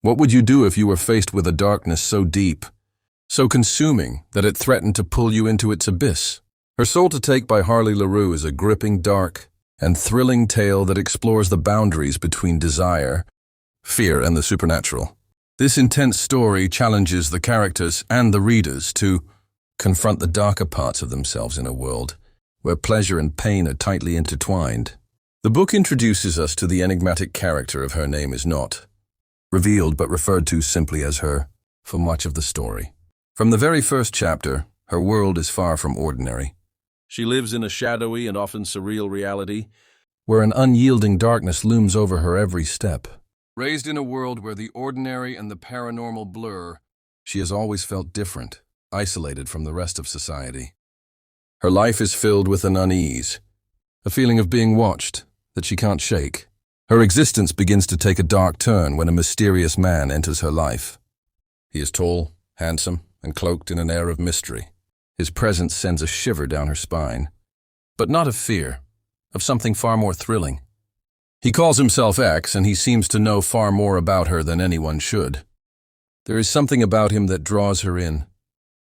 What would you do if you were faced with a darkness so deep, so consuming that it threatened to pull you into its abyss? Her Soul to Take by Harley Laroux is a gripping, dark, and thrilling tale that explores the boundaries between desire, fear, and the supernatural. This intense story challenges the characters and the readers to confront the darker parts of themselves in a world where pleasure and pain are tightly intertwined. The book introduces us to the enigmatic character of Her Name Is Not, revealed but referred to simply as Her for much of the story. From the very first chapter, her world is far from ordinary. She lives in a shadowy and often surreal reality where an unyielding darkness looms over her every step. Raised in a world where the ordinary and the paranormal blur, she has always felt different, isolated from the rest of society. Her life is filled with an unease, a feeling of being watched that she can't shake. Her existence begins to take a dark turn when a mysterious man enters her life. He is tall, handsome, and cloaked in an air of mystery. His presence sends a shiver down her spine, but not of fear, of something far more thrilling. He calls himself X, and he seems to know far more about her than anyone should. There is something about him that draws her in,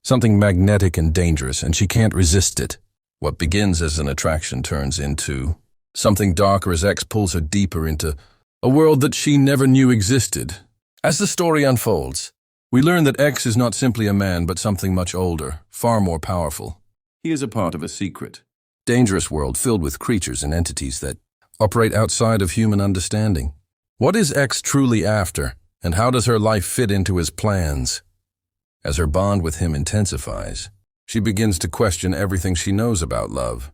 something magnetic and dangerous, and she can't resist it. What begins as an attraction turns into something darker as X pulls her deeper into a world that she never knew existed. As the story unfolds, we learn that X is not simply a man, but something much older, far more powerful. He is a part of a secret, dangerous world filled with creatures and entities that operate outside of human understanding. What is X truly after, and how does her life fit into his plans? As her bond with him intensifies, she begins to question everything she knows about love,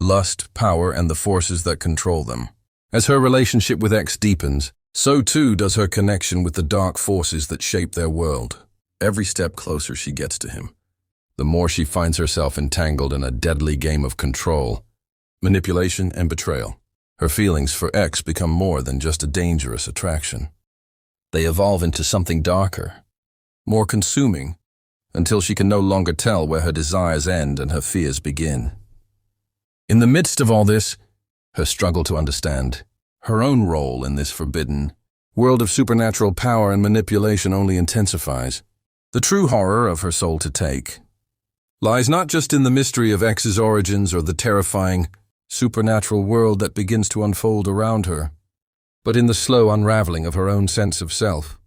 lust, power, and the forces that control them. As her relationship with X deepens, so too does her connection with the dark forces that shape their world. Every step closer she gets to him, the more she finds herself entangled in a deadly game of control, manipulation, and betrayal. Her feelings for X become more than just a dangerous attraction. They evolve into something darker, more consuming, until she can no longer tell where her desires end and her fears begin. In the midst of all this, her struggle to understand her own role in this forbidden world of supernatural power and manipulation only intensifies. The true horror of Her Soul to Take lies not just in the mystery of X's origins or the terrifying supernatural world that begins to unfold around her, but in the slow unraveling of her own sense of self.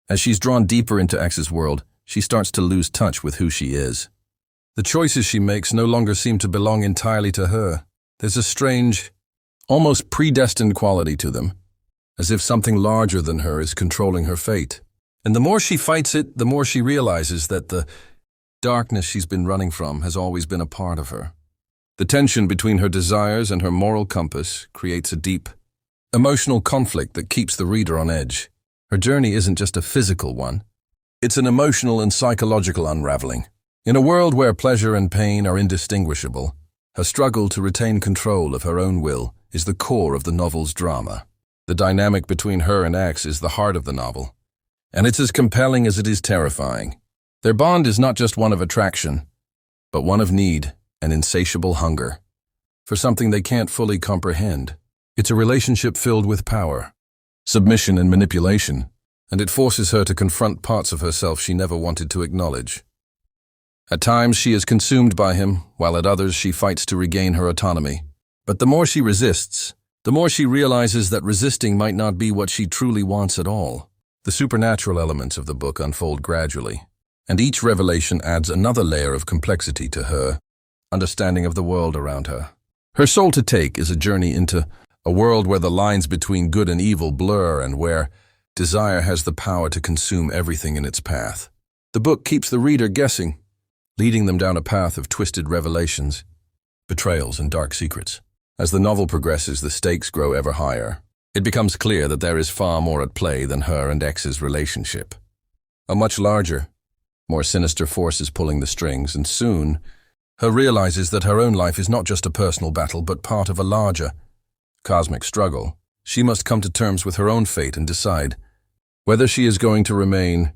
As she's drawn deeper into X's world, she starts to lose touch with who she is. The choices she makes no longer seem to belong entirely to her. There's a strange, almost predestined quality to them, as if something larger than her is controlling her fate. And the more she fights it, the more she realizes that the darkness she's been running from has always been a part of her. The tension between her desires and her moral compass creates a deep, emotional conflict that keeps the reader on edge. Her journey isn't just a physical one. It's an emotional and psychological unraveling. In a world where pleasure and pain are indistinguishable, her struggle to retain control of her own will is the core of the novel's drama. The dynamic between her and X is the heart of the novel, and it's as compelling as it is terrifying. Their bond is not just one of attraction, but one of need and insatiable hunger for something they can't fully comprehend. It's a relationship filled with power, submission, and manipulation, and it forces her to confront parts of herself she never wanted to acknowledge. At times she is consumed by him, while at others she fights to regain her autonomy. But the more she resists, the more she realizes that resisting might not be what she truly wants at all. The supernatural elements of the book unfold gradually, and each revelation adds another layer of complexity to her understanding of the world around her. Her Soul to Take is a journey into a world where the lines between good and evil blur and where desire has the power to consume everything in its path. The book keeps the reader guessing, leading them down a path of twisted revelations, betrayals, and dark secrets. As the novel progresses, the stakes grow ever higher. It becomes clear that there is far more at play than her and X's relationship. A much larger, more sinister force is pulling the strings, and soon, her realizes that her own life is not just a personal battle, but part of a larger, cosmic struggle. She must come to terms with her own fate and decide whether she is going to remain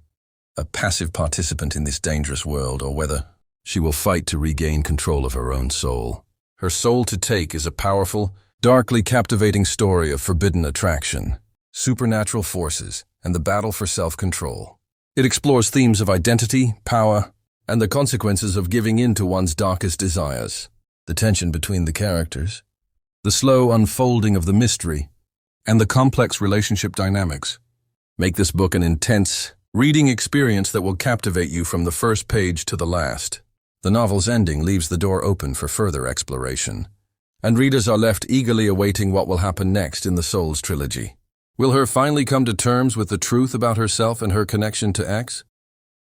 a passive participant in this dangerous world, or whether she will fight to regain control of her own soul. Her Soul to Take is a powerful, darkly captivating story of forbidden attraction, supernatural forces, and the battle for self-control. It explores themes of identity, power, and the consequences of giving in to one's darkest desires. The tension between the characters, the slow unfolding of the mystery, and the complex relationship dynamics make this book an intense reading experience that will captivate you from the first page to the last. The novel's ending leaves the door open for further exploration, and readers are left eagerly awaiting what will happen next in the Souls Trilogy. Will her finally come to terms with the truth about herself and her connection to X?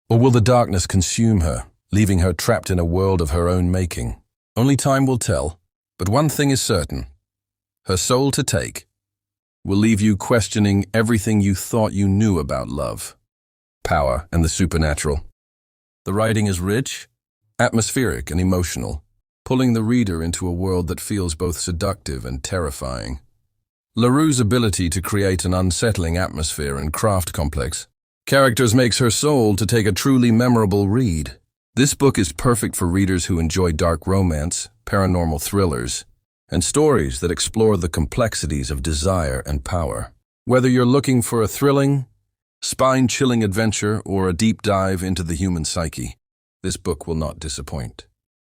Or will the darkness consume her, leaving her trapped in a world of her own making? Only time will tell, but one thing is certain. Her Soul to Take will leave you questioning everything you thought you knew about love, power, and the supernatural. The writing is rich, atmospheric, and emotional, pulling the reader into a world that feels both seductive and terrifying. Laroux's ability to create an unsettling atmosphere and craft complex characters makes Her Soul to Take a truly memorable read. This book is perfect for readers who enjoy dark romance, paranormal thrillers, and stories that explore the complexities of desire and power. Whether you're looking for a thrilling, spine-chilling adventure or a deep dive into the human psyche, this book will not disappoint.